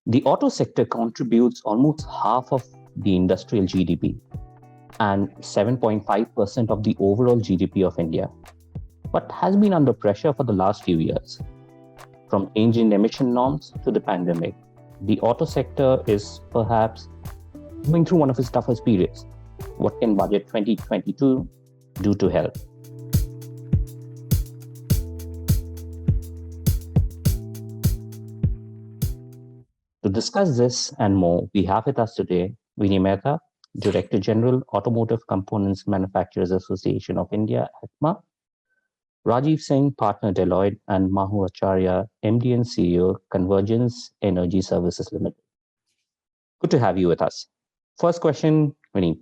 The auto sector contributes almost half of the industrial GDP and 7.5% of the overall GDP of India, but has been under pressure for the last few years. From change in emission norms to the pandemic, the auto sector is perhaps going through one of its toughest periods. What can Budget 2022 do to help? To discuss this and more, we have with us today Vinay Mehta, Director General, Automotive Components Manufacturers Association of India, ACMA, Rajiv Singh, Partner Deloitte, and Mahu Acharya, MD and CEO, Convergence Energy Services Limited. Good to have you with us. First question, Vinny.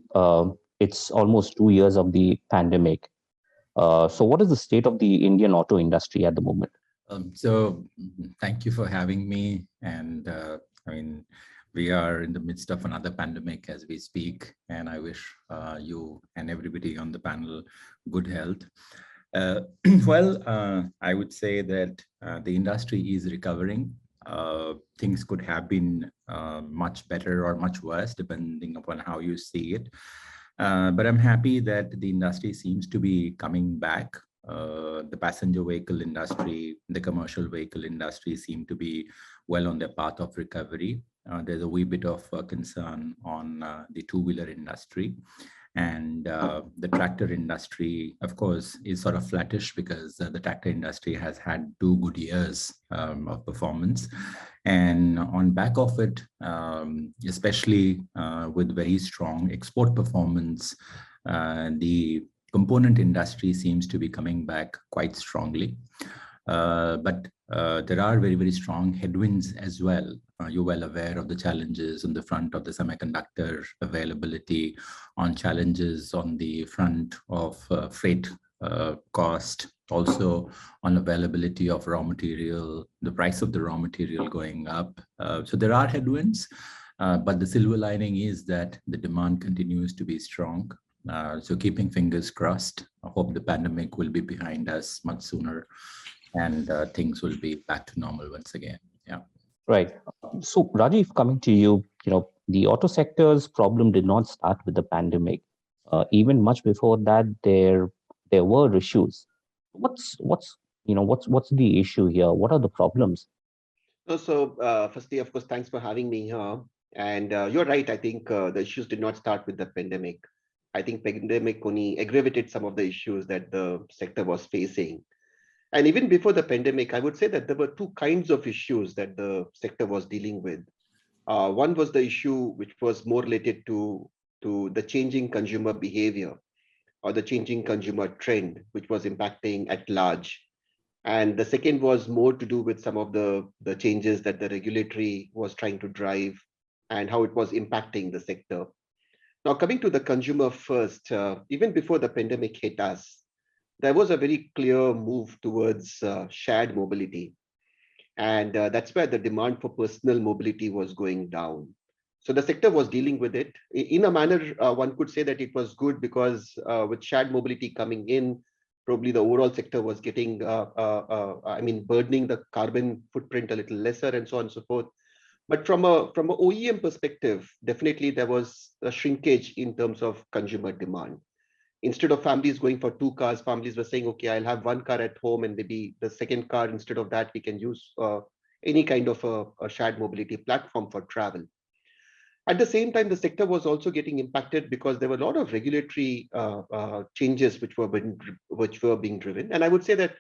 It's almost 2 years of the pandemic. So what is the state of the Indian auto industry at the moment? Thank you for having me. And we are in the midst of another pandemic as we speak, and I wish you and everybody on the panel good health. I would say that the industry is recovering. Things could have been much better or much worse, depending upon how you see it. But I'm happy that the industry seems to be coming back. The passenger vehicle industry, the commercial vehicle industry seem to be well on their path of recovery. There's a wee bit of concern on the two-wheeler industry. And the tractor industry, of course, is sort of flattish because the tractor industry has had 2 good years of performance. And on back of it, especially with very strong export performance, the component industry seems to be coming back quite strongly. But there are very, very strong headwinds as well. You're well aware of the challenges on the front of the semiconductor availability, on challenges on the front of freight cost, also on availability of raw material, the price of the raw material going up. So there are headwinds, but the silver lining is that the demand continues to be strong. So keeping fingers crossed, I hope the pandemic will be behind us much sooner and things will be back to normal once again. Yeah. Right. So Rajiv, coming to you, the auto sector's problem did not start with the pandemic. Even much before that, there were issues. What's the issue here? What are the problems? Firstly, of course, thanks for having me here. And you're right. I think the issues did not start with the pandemic. I think pandemic only aggravated some of the issues that the sector was facing. And even before the pandemic, I would say that there were 2 kinds of issues that the sector was dealing with. One was the issue which was more related to the changing consumer behavior or the changing consumer trend, which was impacting at large. And the second was more to do with some of the changes that the regulatory was trying to drive and how it was impacting the sector. Now, coming to the consumer first, even before the pandemic hit us, there was a very clear move towards shared mobility. And that's where the demand for personal mobility was going down. So the sector was dealing with it. In a manner, one could say that it was good because with shared mobility coming in, probably the overall sector was getting, burdening the carbon footprint a little lesser and so on and so forth. But from an OEM perspective, definitely there was a shrinkage in terms of consumer demand. Instead of families going for 2 cars, families were saying, okay, I'll have 1 car at home and maybe the second car, instead of that, we can use any kind of a shared mobility platform for travel. At the same time, the sector was also getting impacted because there were a lot of regulatory changes which were being driven. And I would say that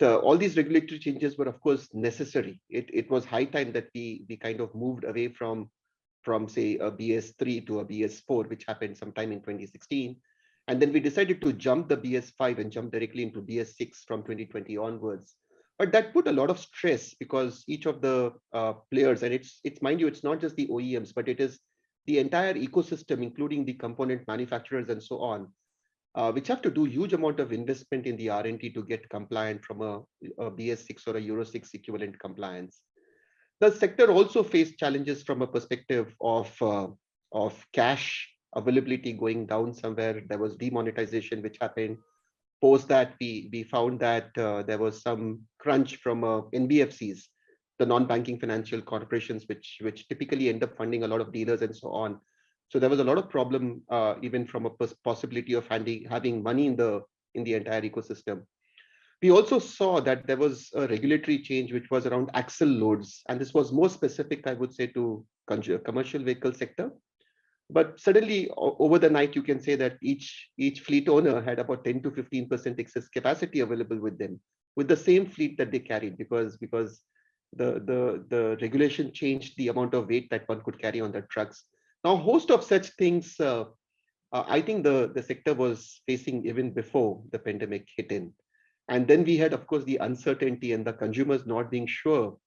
all these regulatory changes were, of course, necessary. It was high time that we kind of moved away from say a BS3 to a BS4, which happened sometime in 2016. And then we decided to jump the BS5 and jump directly into BS6 from 2020 onwards. But that put a lot of stress because each of the players, and it's mind you, it's not just the OEMs, but it is the entire ecosystem, including the component manufacturers and so on, which have to do huge amount of investment in the R&D to get compliant from a BS6 or a Euro 6 equivalent compliance. The sector also faced challenges from a perspective of cash availability going down somewhere. There was demonetization which happened. Post that, we found that there was some crunch from NBFCs the non-banking financial corporations, which typically end up funding a lot of dealers and so on. So there was a lot of problem, even from a possibility of having money in the entire ecosystem. We also saw that there was a regulatory change which was around axle loads, and this was more specific, I would say, to commercial vehicle sector. But suddenly, over the night, you can say that each fleet owner had about 10 to 15% excess capacity available with them, with the same fleet that they carried, because the regulation changed the amount of weight that one could carry on their trucks. Now, a host of such things, I think the sector was facing even before the pandemic hit in. And then we had, of course, the uncertainty and the consumers not being sure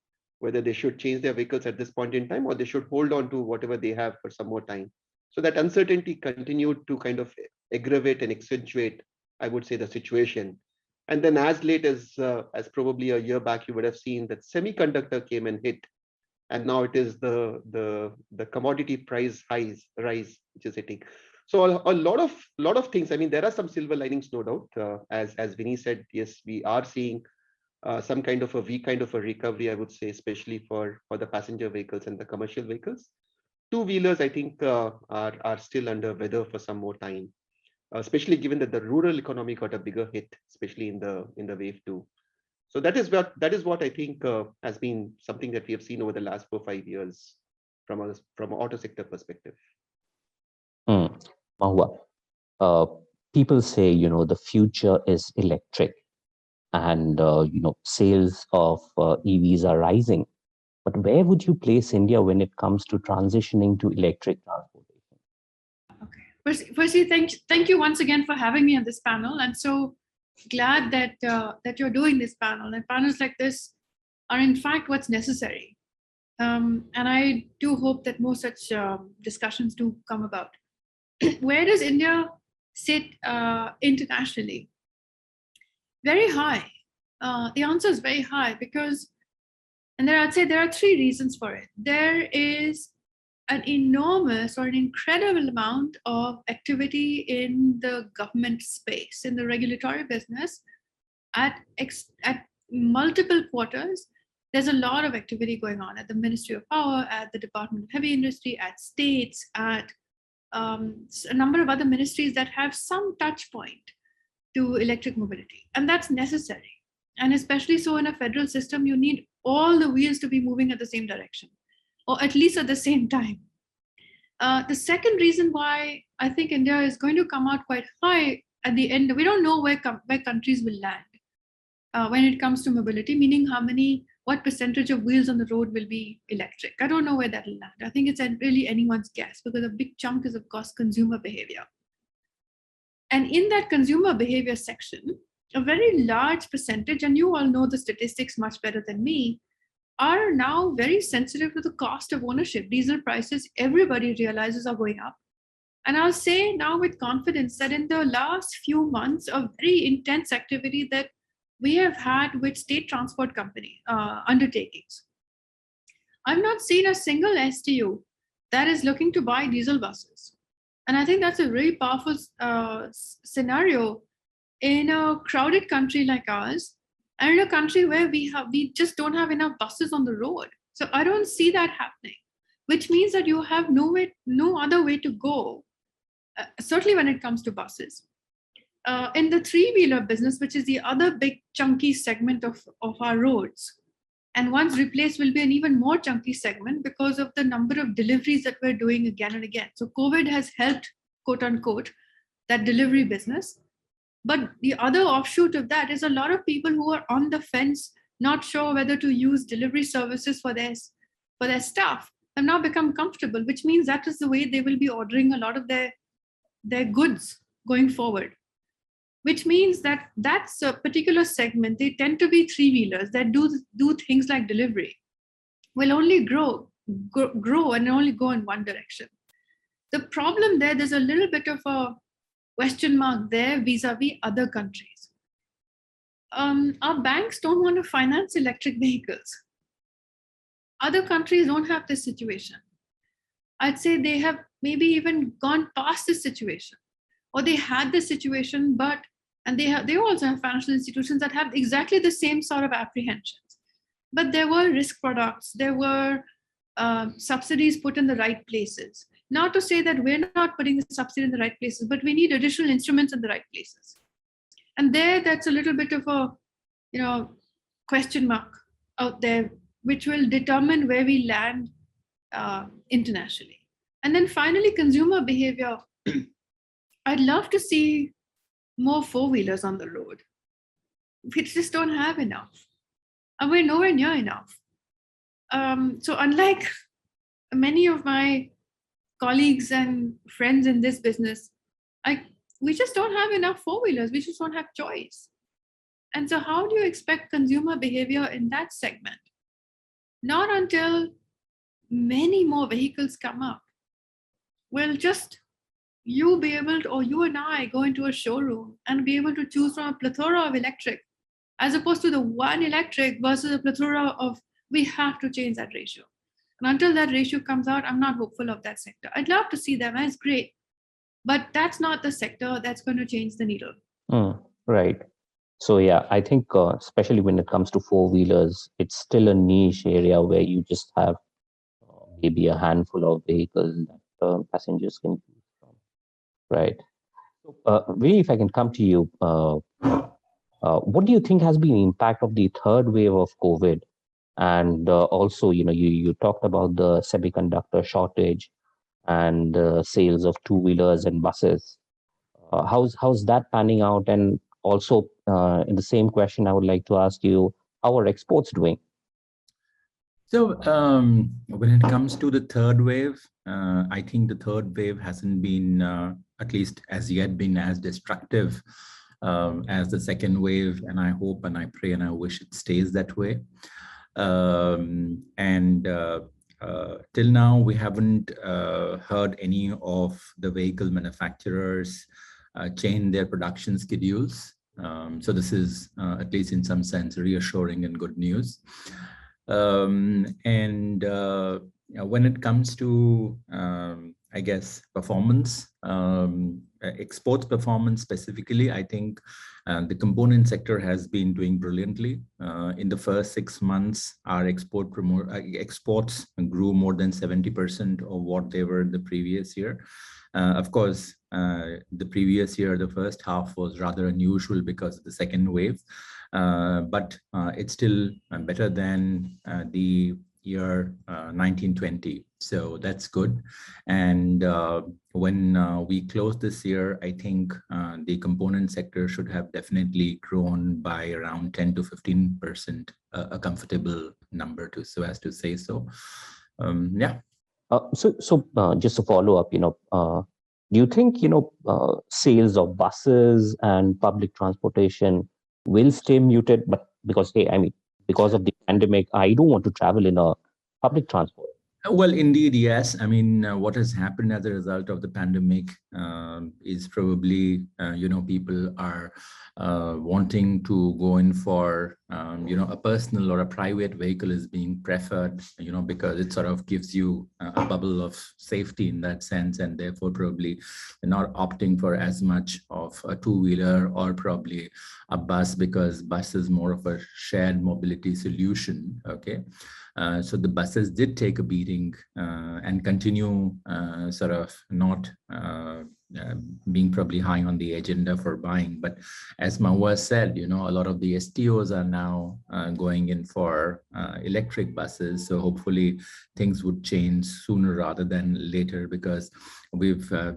whether they should change their vehicles at this point in time or they should hold on to whatever they have for some more time. So that uncertainty continued to kind of aggravate and accentuate, I would say, the situation. And then as late as probably a year back, you would have seen that semiconductor came and hit. And now it is the commodity price rise which is hitting. So a lot of things. I mean, there are some silver linings, no doubt. As Vinny said, yes, we are seeing some kind of a recovery, I would say, especially for the passenger vehicles and the commercial vehicles. Two-wheelers, I think, are still under weather for some more time, especially given that the rural economy got a bigger hit, especially in the wave two. So that is what I think has been something that we have seen over the last 4-5 years from an auto sector perspective. Mahua, people say, the future is electric and, sales of EVs are rising. But where would you place India when it comes to transitioning to electric transportation? Okay. Firstly, thank you once again for having me on this panel. I'm so glad that you're doing this panel. And panels like this are, in fact, what's necessary. And I do hope that more such discussions do come about. Where does India sit internationally? Very high. The answer is very high because, and I'd say there are three reasons for it. There is an enormous or an incredible amount of activity in the government space, in the regulatory business, at multiple quarters. There's a lot of activity going on at the Ministry of Power, at the Department of Heavy Industry, at states, at a number of other ministries that have some touch point to electric mobility. And that's necessary. And especially so in a federal system, you need all the wheels to be moving at the same direction, or at least at the same time. The second reason why I think India is going to come out quite high at the end, we don't know where countries will land when it comes to mobility, meaning what percentage of wheels on the road will be electric. I don't know where that will land. I think it's really anyone's guess because a big chunk is, of course, consumer behavior. And in that consumer behavior section, a very large percentage, and you all know the statistics much better than me, are now very sensitive to the cost of ownership. Diesel prices, everybody realizes, are going up. And I'll say now with confidence that in the last few months of very intense activity that we have had with state transport company undertakings, I've not seen a single STU that is looking to buy diesel buses. And I think that's a really powerful scenario in a crowded country like ours, and in a country where we just don't have enough buses on the road. So I don't see that happening, which means that you have no other way to go, certainly when it comes to buses. In the three-wheeler business, which is the other big chunky segment of our roads, and once replaced will be an even more chunky segment because of the number of deliveries that we're doing again and again. So COVID has helped, quote unquote, that delivery business. But the other offshoot of that is a lot of people who are on the fence, not sure whether to use delivery services for their staff, have now become comfortable, which means that is the way they will be ordering a lot of their goods going forward. Which means that that's a particular segment, they tend to be three-wheelers that do things like delivery, will only grow and only go in one direction. The problem there's a little bit of a question mark there vis-a-vis other countries. Our banks don't want to finance electric vehicles. Other countries don't have this situation. I'd say they have maybe even gone past this situation, or they had this situation, and they also have financial institutions that have exactly the same sort of apprehensions. but there were risk products, there were subsidies put in the right places. Not to say that we're not putting the subsidy in the right places, but we need additional instruments in the right places. And that's a little bit of a, question mark out there, which will determine where we land internationally. And then finally, consumer behavior. I'd love to see more four-wheelers on the road. We just don't have enough. And we're nowhere near enough. So unlike many of my colleagues and friends in this business, we just don't have enough four-wheelers. We just don't have choice. And so how do you expect consumer behavior in that segment? Not until many more vehicles come up. Will just you be able to, or you and I go into a showroom and be able to choose from a plethora of electric, as opposed to the one electric versus a plethora of, we have to change that ratio. And until that ratio comes out, I'm not hopeful of that sector. I'd love to see them, that's great. But that's not the sector that's going to change the needle. Right. So yeah, I think especially when it comes to four-wheelers, it's still a niche area where you just have maybe a handful of vehicles that passengers can choose from. Right. Really, if I can come to you, what do you think has been the impact of the third wave of COVID? And also, you talked about the semiconductor shortage and sales of two-wheelers and buses. How's that panning out? And also, in the same question, I would like to ask you, how are exports doing? So when it comes to the third wave, I think the third wave hasn't been, at least as yet, been as destructive as the second wave. And I hope and I pray and I wish it stays that way. Till now, we haven't heard any of the vehicle manufacturers change their production schedules. So this is, at least in some sense, reassuring and good news. When it comes to, I guess, performance, exports performance specifically, I think the component sector has been doing brilliantly. In the first 6 months, our exports grew more than 70% of what they were the previous year. Of course, the previous year, the first half was rather unusual because of the second wave. But it's still better than the year 1920. So that's good. And when we close this year, I think the component sector should have definitely grown by around 10 to 15%, a comfortable number so as to say so. Yeah. So just to follow up, do you think, sales of buses and public transportation will stay muted? But because, because of the pandemic, I don't want to travel in a public transport. Well, indeed, yes. I mean, what has happened as a result of the pandemic is probably, people are wanting to go in for, a personal or a private vehicle is being preferred, because it sort of gives you a bubble of safety in that sense. And therefore, probably not opting for as much of a two-wheeler or probably a bus, because bus is more of a shared mobility solution. Okay. So the buses did take a beating and continue sort of not being probably high on the agenda for buying. But as Mahua said, a lot of the STOs are now going in for electric buses. So hopefully things would change sooner rather than later, because we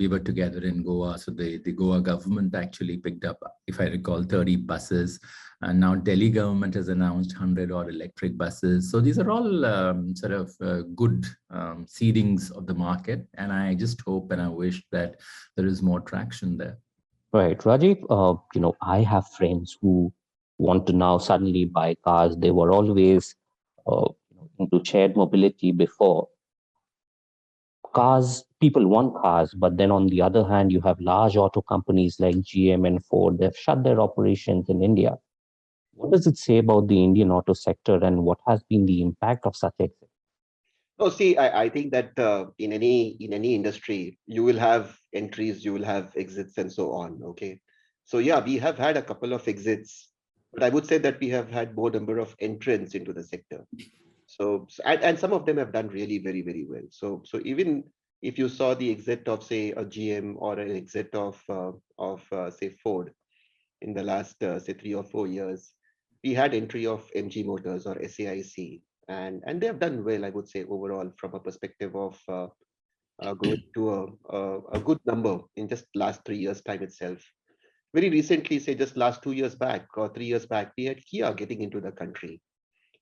were together in Goa. So the Goa government actually picked up, if I recall, 30 buses. And now Delhi government has announced 100 odd electric buses. So these are all sort of good seedings of the market. And I just hope and I wish that there is more traction there. Right. Rajiv, I have friends who want to now suddenly buy cars. They were always into shared mobility before. People want cars, but then on the other hand, you have large auto companies like GM and Ford. They've shut their operations in India. What does it say about the Indian auto sector, and what has been the impact of such exit? Oh, see, I think that in any industry, you will have entries, you will have exits, and so on. Okay, so yeah, we have had a couple of exits But I would say that we have had more number of entrants into the sector. And some of them have done really very, very well. So even if you saw the exit of, say, a GM or an exit of say, Ford in the last, say, 3 or 4 years, we had entry of MG Motors or SAIC, and they have done well, I would say, overall from a perspective of growing to a good number in just last 3 years time itself. Very recently, say just last 2 years back or 3 years back, we had Kia getting into the country,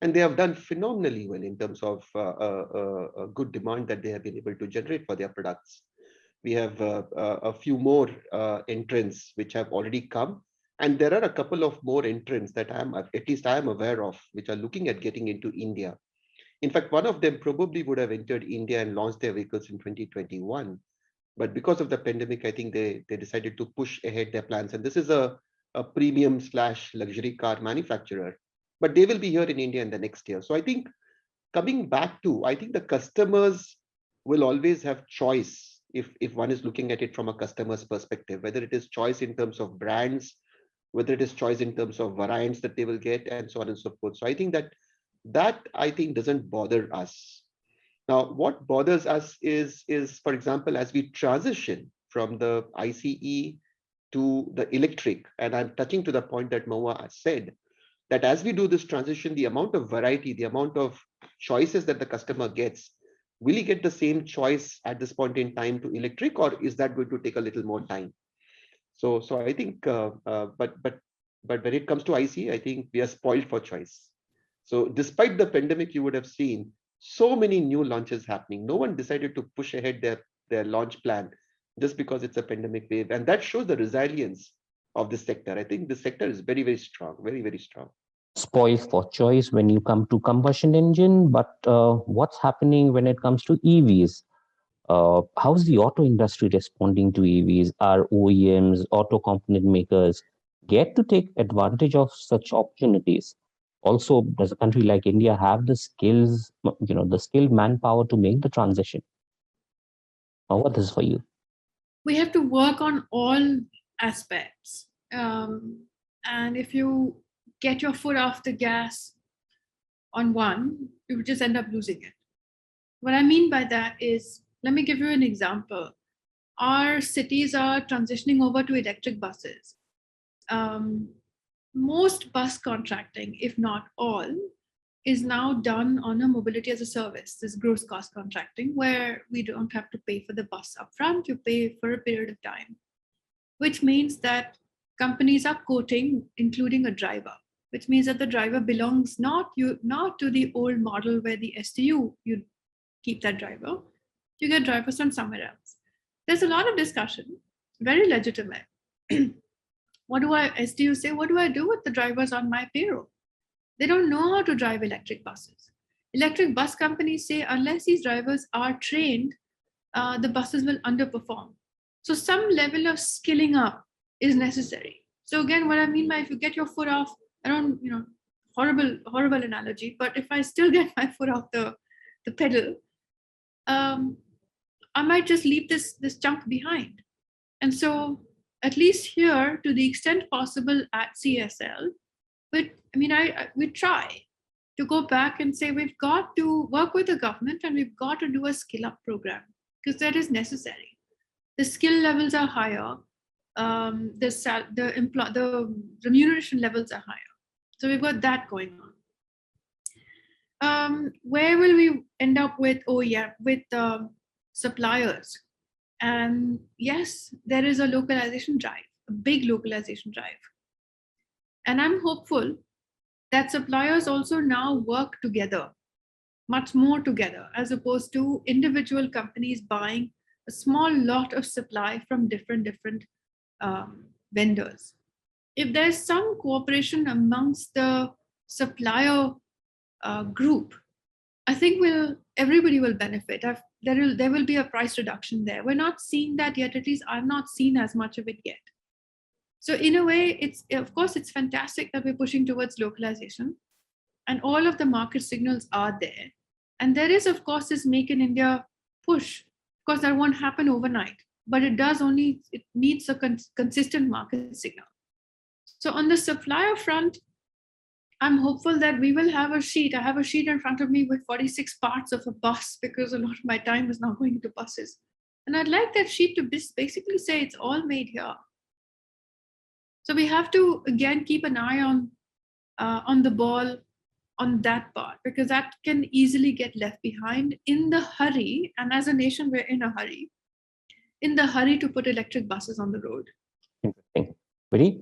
and they have done phenomenally well in terms of a good demand that they have been able to generate for their products. We have a few more entrants which have already come, and there are a couple of more entrants that at least I am aware of, which are looking at getting into India. In fact, one of them probably would have entered India and launched their vehicles in 2021. But because of the pandemic, I think they decided to push ahead their plans. And this is a premium / luxury car manufacturer, but they will be here in India in the next year. So I think coming back to, I think the customers will always have choice if one is looking at it from a customer's perspective, whether it is choice in terms of brands, whether it is choice in terms of variants that they will get, and so on and so forth. So I think that I think doesn't bother us. Now, what bothers us is, for example, as we transition from the ICE to the electric, and I'm touching to the point that Moa said, that as we do this transition, the amount of variety, the amount of choices that the customer gets, will he get the same choice at this point in time to electric, or is that going to take a little more time? So I think, but when it comes to ICE, I think we are spoiled for choice. So despite the pandemic, you would have seen so many new launches happening. No one decided to push ahead their launch plan just because it's a pandemic wave. And that shows the resilience of this sector. I think the sector is very, very strong, very, very strong. Spoiled for choice when you come to combustion engine, but what's happening when it comes to EVs? How's the auto industry responding to EVs? Are OEMs, auto component makers get to take advantage of such opportunities? Also, does a country like India have the skills, the skilled manpower to make the transition? What is for you? We have to work on all aspects. And if you get your foot off the gas on one, you just end up losing it. What I mean by that is, let me give you an example. Our cities are transitioning over to electric buses. Most bus contracting, if not all, is now done on a mobility as a service, this gross cost contracting, where we don't have to pay for the bus upfront, you pay for a period of time, which means that companies are quoting, including a driver, which means that the driver belongs not to the old model where the STU, you keep that driver, you get drivers from somewhere else. There's a lot of discussion, very legitimate. What do STU say? What do I do with the drivers on my payroll? They don't know how to drive electric buses. Electric bus companies say, unless these drivers are trained, the buses will underperform. So some level of skilling up is necessary. So again, what I mean by if you get your foot off, horrible analogy, but if I still get my foot off the pedal, I might just leave this chunk behind. And so at least here, to the extent possible at CSL, we try to go back and say we've got to work with the government and we've got to do a skill up program because that is necessary. The skill levels are higher, the remuneration levels are higher. So we've got that going on. Where will we end up with suppliers? And yes, there is a localization drive, a big localization drive. And I'm hopeful that suppliers also now work together, much more together, as opposed to individual companies buying a small lot of supply from different vendors. If there's some cooperation amongst the supplier group, I think everybody will benefit. There will be a price reduction there. We're not seeing that yet. At least I've not seen as much of it yet. So in a way, it's fantastic that we're pushing towards localization, and all of the market signals are there. And there is, of course, this Make in India push. Of course, that won't happen overnight, but it needs a consistent market signal. So on the supplier front, I'm hopeful that we will have a sheet. I have a sheet in front of me with 46 parts of a bus because a lot of my time is now going into buses. And I'd like that sheet to basically say it's all made here. So we have to again keep an eye on the ball on that part, because that can easily get left behind in the hurry. And as a nation, we're in the hurry to put electric buses on the road. Interesting. Very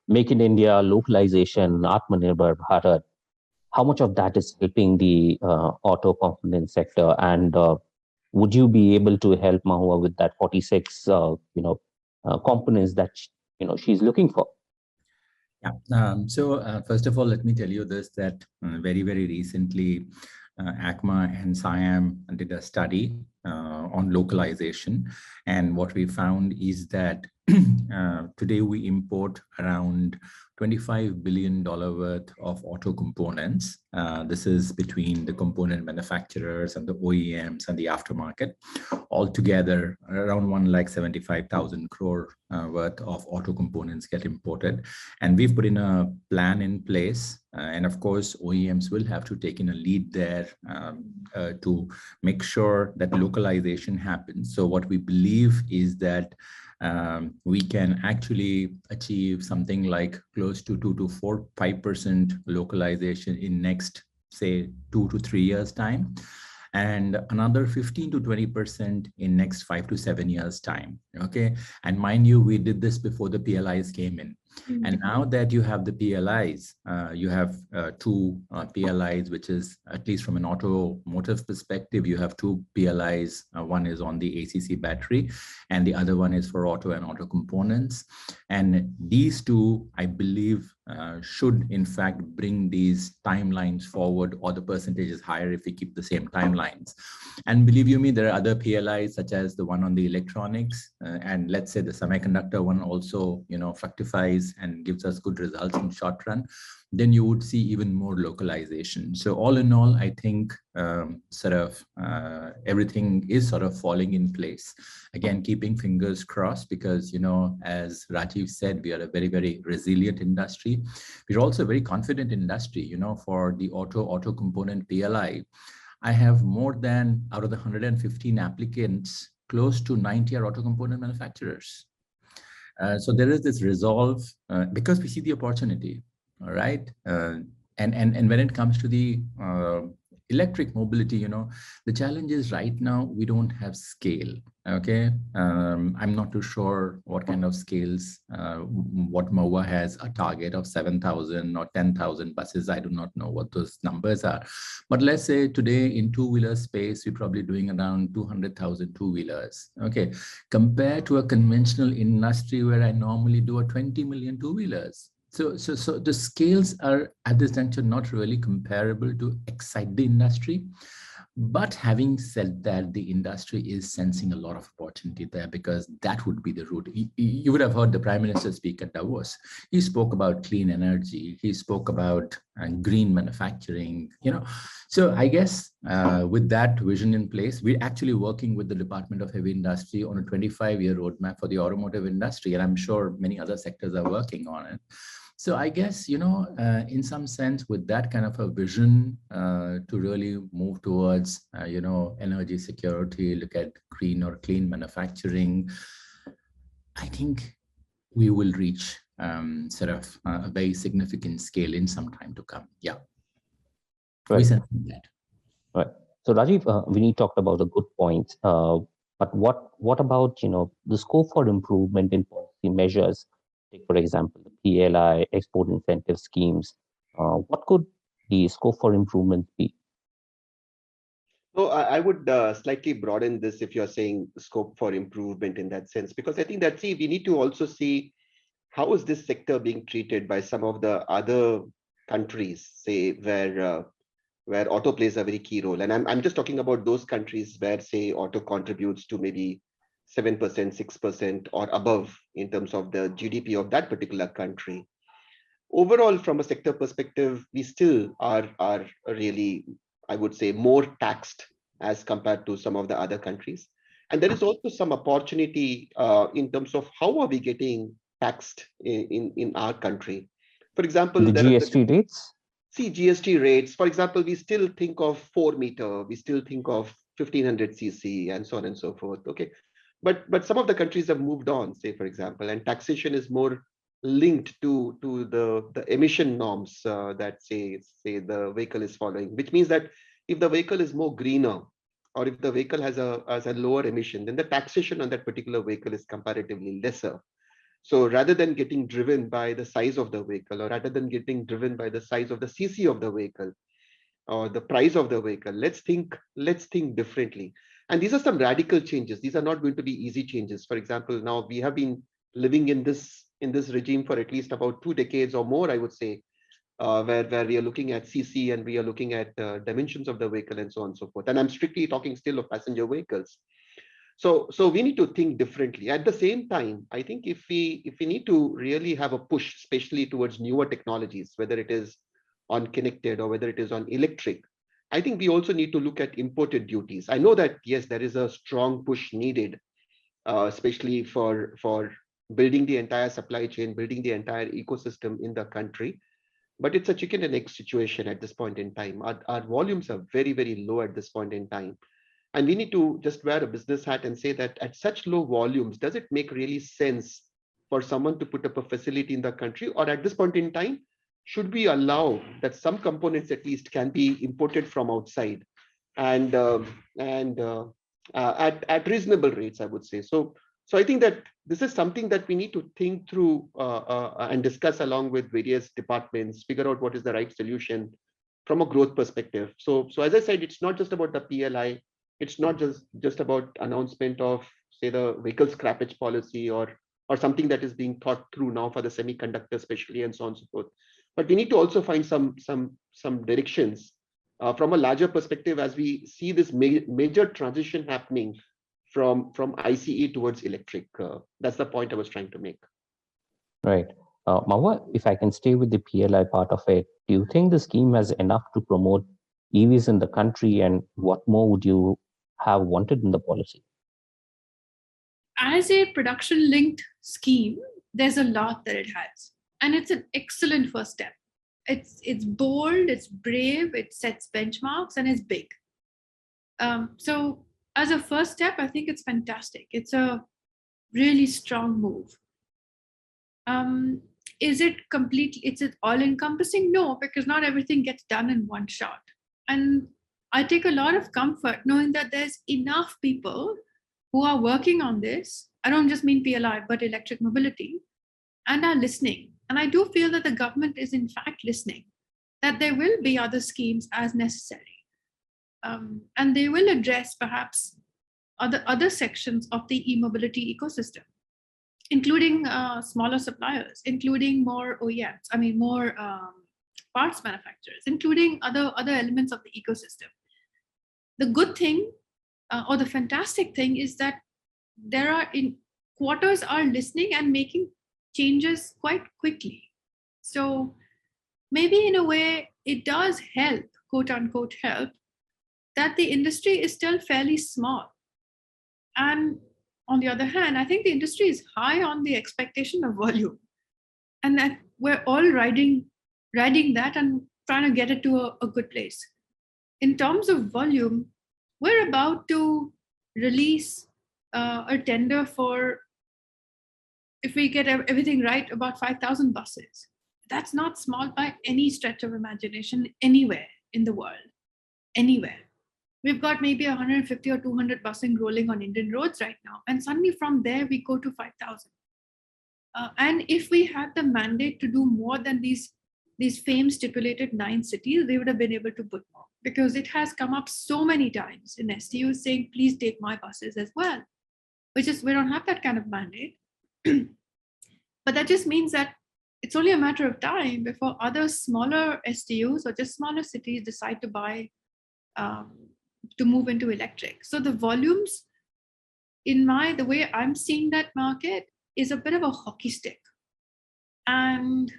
Make in India, localization, Atmanirbhar Bharat. How much of that is helping the auto component sector? And would you be able to help Mahua with that 46, components that she's looking for? Yeah. So first of all, let me tell you this, that very, very recently, ACMA and SIAM did a study on localization. And what we found is that today we import around $25 billion worth of auto components. This is between the component manufacturers and the OEMs and the aftermarket. Altogether, around 1,75,000 crore worth of auto components get imported. And we've put in a plan in place. And of course, OEMs will have to take in a lead there to make sure that localization happens. So what we believe is that we can actually achieve something like close to 5% localization in next, say, 2 to 3 years time, and another 15 to 20% in next 5 to 7 years time. Okay, and mind you, we did this before the PLIs came in. And now that you have the PLIs, you have two PLIs, which is, at least from an automotive perspective, you have two PLIs. One is on the ACC battery, and the other one is for auto and auto components. And these two, I believe, should in fact bring these timelines forward, or the percentage is higher if we keep the same timelines. And believe you me, there are other PLIs, such as the one on the electronics, and let's say the semiconductor one also, fructifies and gives us good results in short run. Then you would see even more localization. So all in all, I think everything is sort of falling in place. Again, keeping fingers crossed, because, as Rajiv said, we are a very, very resilient industry. We're also a very confident industry, for the auto component PLI. I have more than, out of the 115 applicants, close to 90 are auto component manufacturers. So there is this resolve because we see the opportunity, all right? And when it comes to the electric mobility, the challenge is right now we don't have scale. Okay, I'm not too sure what kind of scales. What Mahua has a target of 7,000 or 10,000 buses. I do not know what those numbers are, but let's say today in two-wheeler space, we're probably doing around 200,000 two-wheelers. Okay, compared to a conventional industry where I normally do a 20 million two-wheelers. So the scales are at this juncture not really comparable to excite the industry. But having said that, the industry is sensing a lot of opportunity there, because that would be the route. You would have heard the Prime Minister speak at Davos. He spoke about clean energy. He spoke about green manufacturing, So I guess with that vision in place, we're actually working with the Department of Heavy Industry on a 25-year roadmap for the automotive industry. And I'm sure many other sectors are working on it. So I guess, in some sense, with that kind of a vision to really move towards, energy security, look at green or clean manufacturing, I think we will reach a very significant scale in some time to come. Yeah. Right. We sense that. Right. So Rajiv, Vinny talked about a good point. But what about, the scope for improvement in policy measures? Take, for example, the PLI, export incentive schemes. What could the scope for improvement be? So I would slightly broaden this if you're saying scope for improvement in that sense, because I think that, we need to also see how is this sector being treated by some of the other countries, say, where auto plays a very key role. And I'm just talking about those countries where, say, auto contributes to maybe 7%, 6% or above in terms of the GDP of that particular country. Overall, from a sector perspective, we still are really, I would say, more taxed as compared to some of the other countries. And there is also some opportunity in terms of how are we getting taxed in our country. For example, The GST rates? see GST rates, for example, we still think of 4 meter, we still think of 1500 cc and so on and so forth. Okay. But some of the countries have moved on, say, for example, and taxation is more linked to the emission norms that say the vehicle is following, which means that if the vehicle is more greener, or if the vehicle has a lower emission, then the taxation on that particular vehicle is comparatively lesser. So rather than getting driven by the size of the vehicle, or rather than getting driven by the size of the cc of the vehicle or the price of the vehicle, let's think differently. And these are some radical changes. These are not going to be easy changes. For example, now we have been living in this regime for at least about 2 decades or more, I would say, where we are looking at cc and we are looking at dimensions of the vehicle and so on and so forth. And I'm strictly talking still of passenger vehicles. So we need to think differently. At the same time, I think if we need to really have a push, especially towards newer technologies, whether it is on connected or whether it is on electric, I think we also need to look at imported duties. I know that, yes, there is a strong push needed, especially for building the entire supply chain, building the entire ecosystem in the country. But it's a chicken and egg situation at this point in time. Our volumes are very, very low at this point in time. And we need to just wear a business hat and say that at such low volumes, does it make really sense for someone to put up a facility in the country? Or at this point in time, should we allow that some components at least can be imported from outside and at reasonable rates, I would say. So I think that this is something that we need to think through and discuss along with various departments, figure out what is the right solution from a growth perspective. So as I said, it's not just about the PLI. It's not just about announcement of, say, the vehicle scrappage policy or something that is being thought through now for the semiconductor, especially, and so on and so forth. But we need to also find some directions from a larger perspective as we see this major transition happening from ICE towards electric. That's the point I was trying to make. Right. Mahua, if I can stay with the PLI part of it, do you think the scheme has enough to promote EVs in the country, and what more would you have wanted in the policy? As a production-linked scheme, there's a lot that it has, and it's an excellent first step. It's bold, it's brave, it sets benchmarks, and it's big. So as a first step, I think it's fantastic. It's a really strong move. Is it all-encompassing? No, because not everything gets done in one shot. And I take a lot of comfort knowing that there's enough people who are working on this. I don't just mean PLI, but electric mobility, and are listening. And I do feel that the government is in fact listening, that there will be other schemes as necessary. And they will address perhaps other sections of the e-mobility ecosystem, including smaller suppliers, including more OEMs, more parts manufacturers, including other elements of the ecosystem. The good thing or the fantastic thing is that quarters are listening and making changes quite quickly. So maybe in a way it does help, quote unquote help, that the industry is still fairly small. And on the other hand, I think the industry is high on the expectation of volume, and that we're all riding that and trying to get it to a good place. In terms of volume, we're about to release a tender for, if we get everything right, about 5,000 buses. That's not small by any stretch of imagination anywhere in the world, anywhere. We've got maybe 150 or 200 busing rolling on Indian roads right now. And suddenly from there, we go to 5,000. And if we had the mandate to do more than these famed stipulated 9 cities, we would have been able to put more, because it has come up so many times in STUs saying, please take my buses as well, which is, we don't have that kind of mandate. But that just means that it's only a matter of time before other smaller STUs or just smaller cities decide to buy, to move into electric. So the volumes, the way I'm seeing that market, is a bit of a hockey stick. And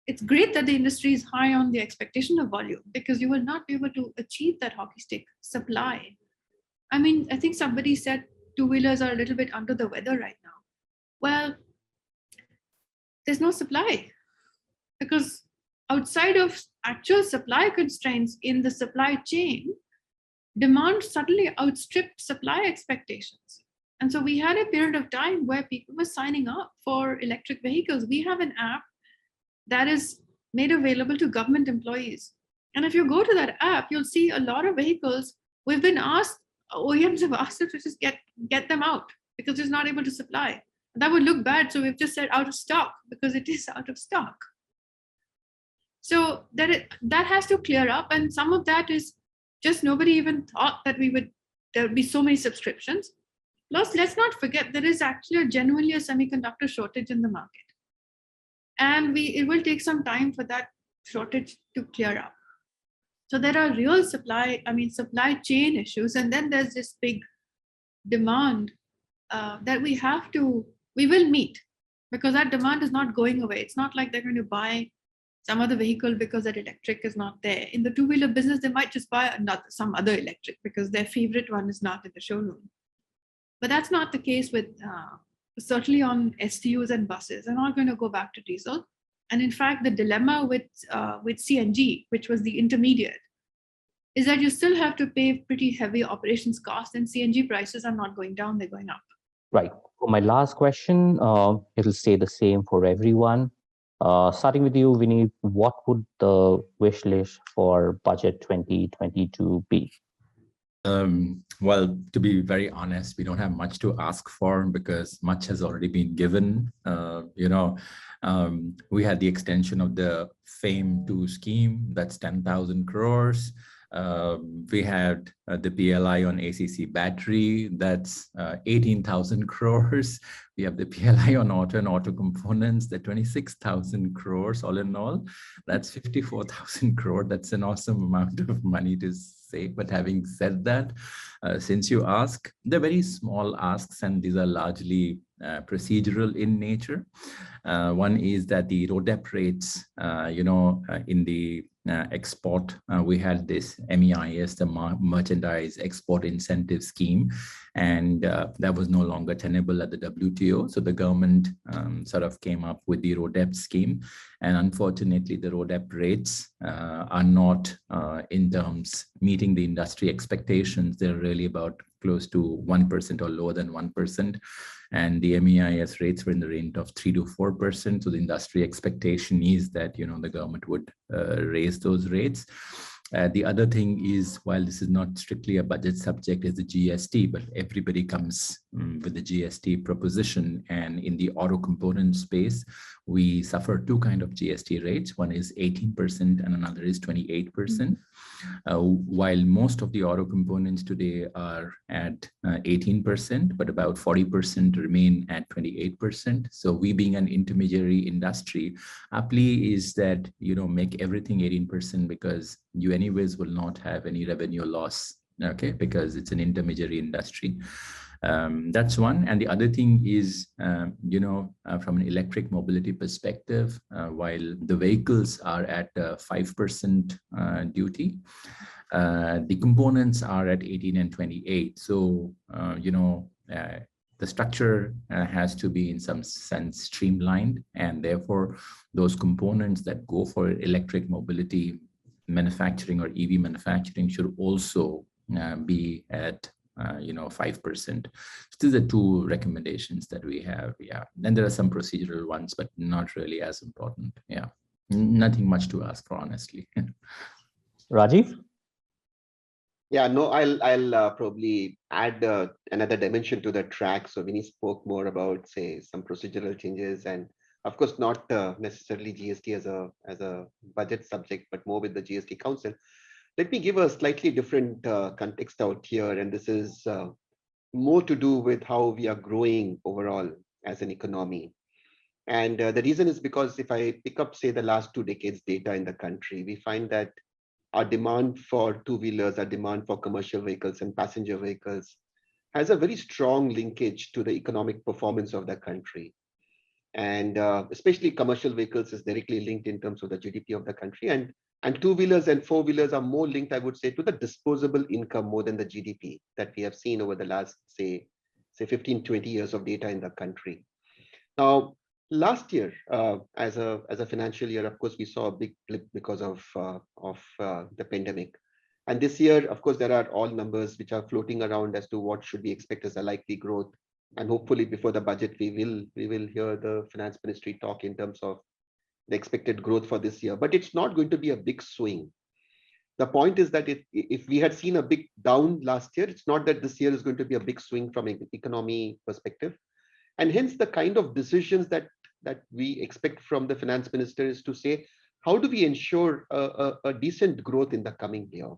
it's great that the industry is high on the expectation of volume, because you will not be able to achieve that hockey stick supply. I think somebody said two-wheelers are a little bit under the weather right now. Well, there's no supply. because outside of actual supply constraints in the supply chain, demand suddenly outstripped supply expectations. And so we had a period of time where people were signing up for electric vehicles. We have an app that is made available to government employees. And if you go to that app, you'll see a lot of vehicles. We've been asked, OEMs have asked us to just get them out because it's not able to supply. That would look bad. So we've just said out of stock because it is out of stock. So that has to clear up. And some of that is just nobody even thought that there would be so many subscriptions. Plus, let's not forget, there is actually genuinely a semiconductor shortage in the market. And it will take some time for that shortage to clear up. So there are real supply chain issues. And then there's this big demand that we will meet, because that demand is not going away. It's not like they're going to buy some other vehicle because that electric is not there. In the two-wheeler business, they might just buy some other electric because their favorite one is not in the showroom. But that's not the case with, certainly on STUs and buses. They're not going to go back to diesel. And in fact, the dilemma with CNG, which was the intermediate, is that you still have to pay pretty heavy operations costs, and CNG prices are not going down, they're going up. Right. For my last question, it'll stay the same for everyone. Starting with you, Vinny, what would the wish list for budget 2022 be? Well, to be very honest, we don't have much to ask for because much has already been given. We had the extension of the FAME 2 scheme, that's 10,000 crores. We had the PLI on ACC battery, that's 18,000 crores. We have the PLI on auto and auto components, the 26,000 crores all in all. That's 54,000 crore. That's an awesome amount of money to say. But having said that, since you ask, they're very small asks, and these are largely procedural in nature. One is that the RoDEP rates, in the export, we had this MEIS, the Merchandise Export Incentive Scheme, and that was no longer tenable at the WTO. So the government sort of came up with the RoDEP scheme. And unfortunately, the RoDEP rates are not in terms meeting the industry expectations. They're really about close to 1% or lower than 1%. And the MEIS rates were in the range of 3 to 4%. So the industry expectation is that, the government would raise those rates. The other thing is, while this is not strictly a budget subject, is the GST, but everybody comes with the GST proposition. And in the auto component space, we suffer two kinds of GST rates. One is 18% and another is 28%. While most of the auto components today are at 18%, but about 40% remain at 28%. So we, being an intermediary industry, our plea is that, make everything 18% because you anyways will not have any revenue loss, okay, because it's an intermediary industry. That's one. And the other thing is, from an electric mobility perspective, while the vehicles are at 5% duty, the components are at 18 and 28. So, the structure has to be in some sense streamlined, and therefore those components that go for electric mobility manufacturing or EV manufacturing should also be at 5%. So these are two recommendations that we have. Yeah, and there are some procedural ones, but not really as important. Yeah, nothing much to ask for, honestly. Rajiv? Yeah, no, I'll probably add another dimension to the track. So Vinny spoke more about, say, some procedural changes, and of course not necessarily GST as a budget subject, but more with the GST Council. Let me give a slightly different context out here, and this is more to do with how we are growing overall as an economy. And the reason is because if I pick up, say, the last 2 decades data in the country, we find that our demand for two-wheelers, our demand for commercial vehicles and passenger vehicles has a very strong linkage to the economic performance of the country. And especially commercial vehicles is directly linked in terms of the GDP of the country. And two-wheelers and four-wheelers are more linked, I would say, to the disposable income more than the GDP that we have seen over the last, say 15, 20 years of data in the country. Now, Last year, as a financial year, of course, we saw a big blip because of the pandemic. And this year, of course, there are all numbers which are floating around as to what should we expect as a likely growth. And hopefully, before the budget, we will hear the finance ministry talk in terms of the expected growth for this year. But it's not going to be a big swing. The point is that if we had seen a big down last year, it's not that this year is going to be a big swing from an economy perspective. And hence the kind of decisions that we expect from the finance minister is to say, how do we ensure a decent growth in the coming year?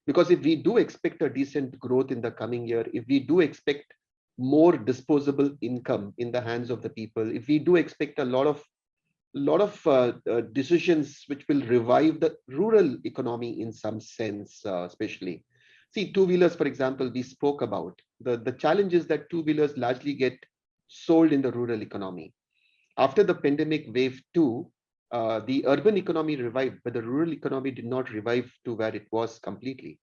Because if we do expect a decent growth in the coming year, if we do expect more disposable income in the hands of the people, if we do expect a lot of decisions which will revive the rural economy in some sense, especially. See, two-wheelers, for example, we spoke about. The challenge is that two-wheelers largely get sold in the rural economy. After the pandemic wave 2, the urban economy revived, but the rural economy did not revive to where it was completely.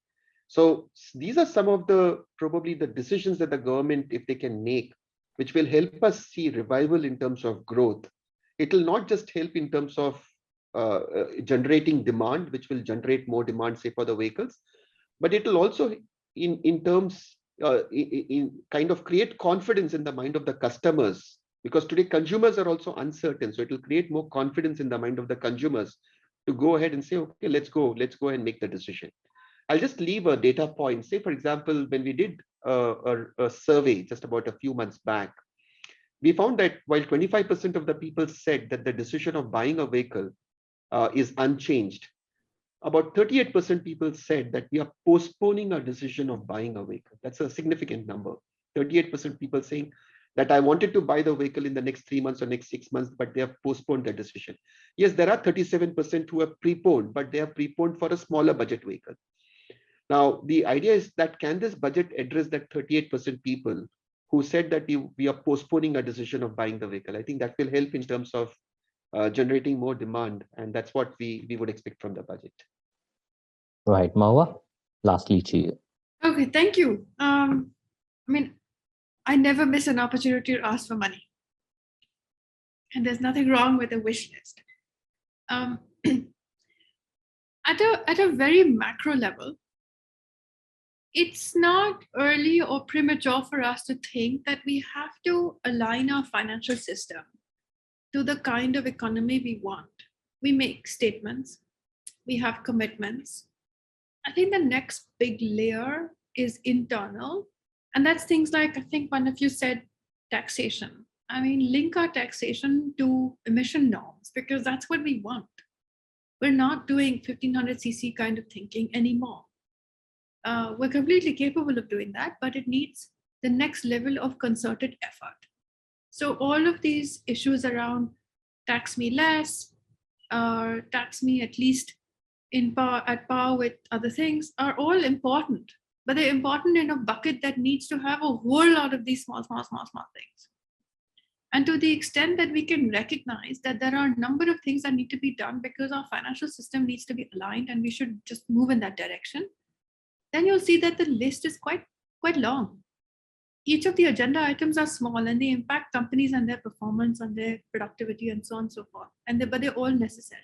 So these are some of the probably the decisions that the government, if they can make, which will help us see revival in terms of growth. It will not just help in terms of generating demand, which will generate more demand, say, for the vehicles, but it will also in terms in kind of create confidence in the mind of the customers, because today consumers are also uncertain. So it will create more confidence in the mind of the consumers to go ahead and say, okay, let's go and make the decision. I'll just leave a data point. Say, for example, when we did a survey just about a few months back, we found that while 25% of the people said that the decision of buying a vehicle is unchanged, about 38% people said that we are postponing our decision of buying a vehicle. That's a significant number. 38% people saying that I wanted to buy the vehicle in the next 3 months or next 6 months, but they have postponed their decision. Yes, there are 37% who have preponed, but they have preponed for a smaller budget vehicle. Now, the idea is that can this budget address that 38% people who said that we are postponing a decision of buying the vehicle? I think that will help in terms of generating more demand, and that's what we would expect from the budget. Right, Mahua, lastly to you. Okay, thank you. I mean, I never miss an opportunity to ask for money. And there's nothing wrong with a wish list. At a very macro level, it's not early or premature for us to think that we have to align our financial system to the kind of economy we want. We make statements, we have commitments. I think the next big layer is internal, and that's things like, I think one of you said, taxation. I mean, link our taxation to emission norms, because that's what we want. We're not doing 1500cc kind of thinking anymore. We're completely capable of doing that, but it needs the next level of concerted effort. So all of these issues around tax me less, or tax me at least at par with other things are all important, but they're important in a bucket that needs to have a whole lot of these small things. And to the extent that we can recognize that there are a number of things that need to be done because our financial system needs to be aligned and we should just move in that direction, then you'll see that the list is quite long. Each of the agenda items are small and they impact companies and their performance and their productivity and so on and so forth. But they're all necessary.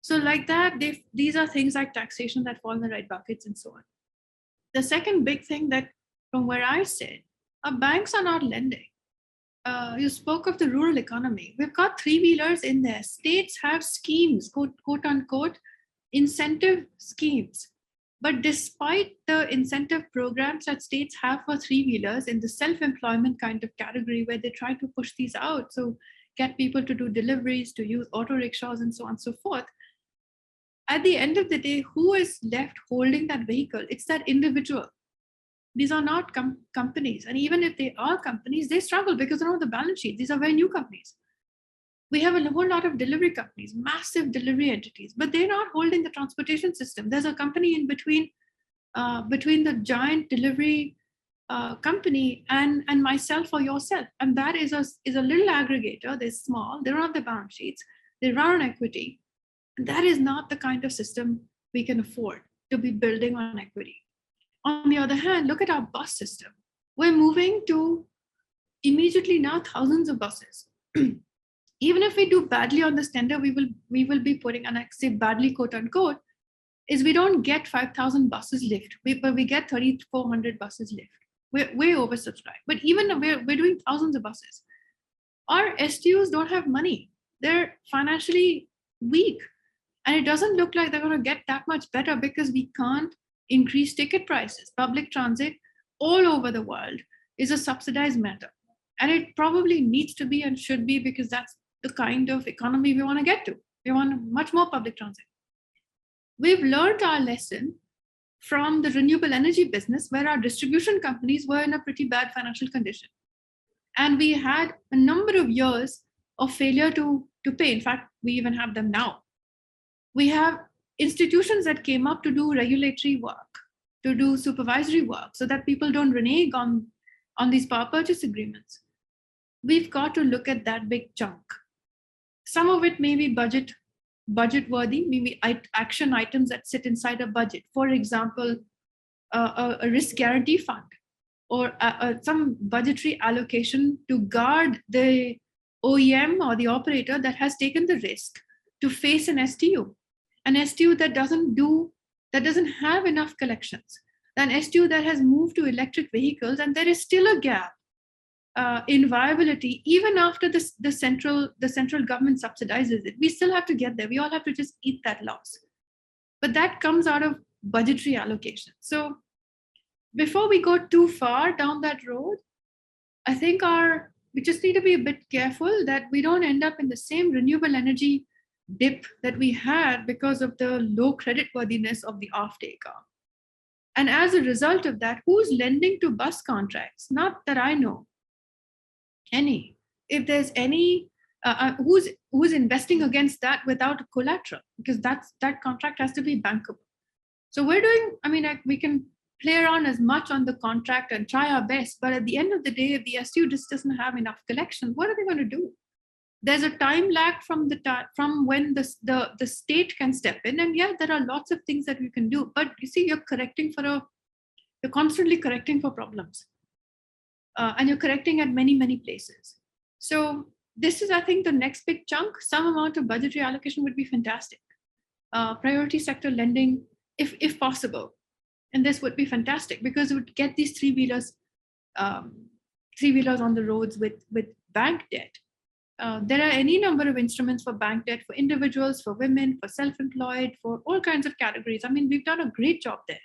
So like that, these are things like taxation that fall in the right buckets and so on. The second big thing that from where I sit, our banks are not lending. You spoke of the rural economy. We've got three-wheelers in there. States have schemes, quote unquote, incentive schemes. But despite the incentive programs that states have for three-wheelers in the self-employment kind of category where they try to push these out, so get people to do deliveries, to use auto rickshaws and so on and so forth, at the end of the day, who is left holding that vehicle? It's that individual. These are not companies. And even if they are companies, they struggle because they're on the balance sheet. These are very new companies. We have a whole lot of delivery companies, massive delivery entities, but they're not holding the transportation system. There's a company in between the giant delivery company and myself or yourself. And that is a little aggregator. They're small, they don't have the balance sheets, they run on equity. And that is not the kind of system we can afford to be building on equity. On the other hand, look at our bus system. We're moving to immediately now thousands of buses. Even if we do badly on this tender, we will be putting, and I say badly, quote unquote, is we don't get 5,000 buses lift, but we get 3,400 buses lift. We're way oversubscribed. But even we're doing thousands of buses. Our STUs don't have money. They're financially weak. And it doesn't look like they're going to get that much better because we can't increase ticket prices. Public transit all over the world is a subsidized matter. And it probably needs to be and should be, because that's the kind of economy we want to get to. We want much more public transit. We've learned our lesson from the renewable energy business, where our distribution companies were in a pretty bad financial condition. And we had a number of years of failure to pay. In fact, we even have them now. We have institutions that came up to do regulatory work, to do supervisory work, so that people don't renege on these power purchase agreements. We've got to look at that big chunk. Some of it may be budget worthy, maybe action items that sit inside a budget. For example, a risk guarantee fund, or some budgetary allocation to guard the OEM or the operator that has taken the risk to face an STU that doesn't have enough collections, an STU that has moved to electric vehicles, and there is still a gap in viability even after the central government subsidizes it. We still have to get there. We all have to just eat that loss. But that comes out of budgetary allocation. So before we go too far down that road, I think we just need to be a bit careful that we don't end up in the same renewable energy dip that we had because of the low creditworthiness of the off-taker. And as a result of that, who's lending to bus contracts? Not that I know any. If there's any, who's investing against that without collateral? Because that contract has to be bankable. So we're doing, we can play around as much on the contract and try our best, but at the end of the day, if the STU just doesn't have enough collection, what are they going to do? There's a time lag from when the state can step in, and yeah, there are lots of things that we can do. But you see, you're constantly correcting for problems, and you're correcting at many places. So this is, I think, the next big chunk. Some amount of budgetary allocation would be fantastic. Priority sector lending, if possible, and this would be fantastic because it would get these three-wheelers on the roads with bank debt. There are any number of instruments for bank debt for individuals, for women, for self-employed, for all kinds of categories. We've done a great job there,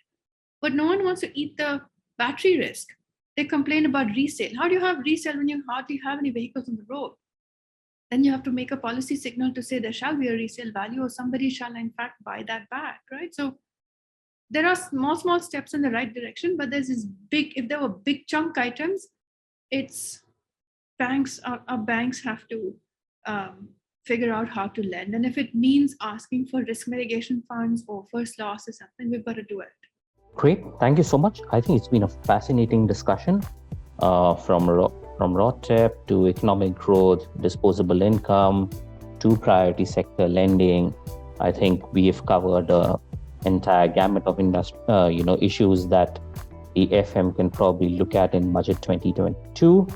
but no one wants to eat the battery risk. They complain about resale. How do you have resale when you hardly have any vehicles on the road? Then you have to make a policy signal to say there shall be a resale value, or somebody shall in fact buy that back, right? So there are small steps in the right direction, but there's this big, if there were big chunk items, it's our banks have to figure out how to lend. And if it means asking for risk mitigation funds or first loss or something, we've got to do it. Great. Thank you so much. I think it's been a fascinating discussion from ROTEP to economic growth, disposable income, to priority sector lending. I think we have covered the entire gamut of issues that the FM can probably look at in Budget 2022.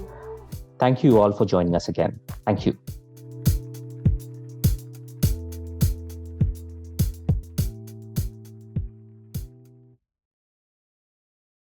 Thank you all for joining us again. Thank you.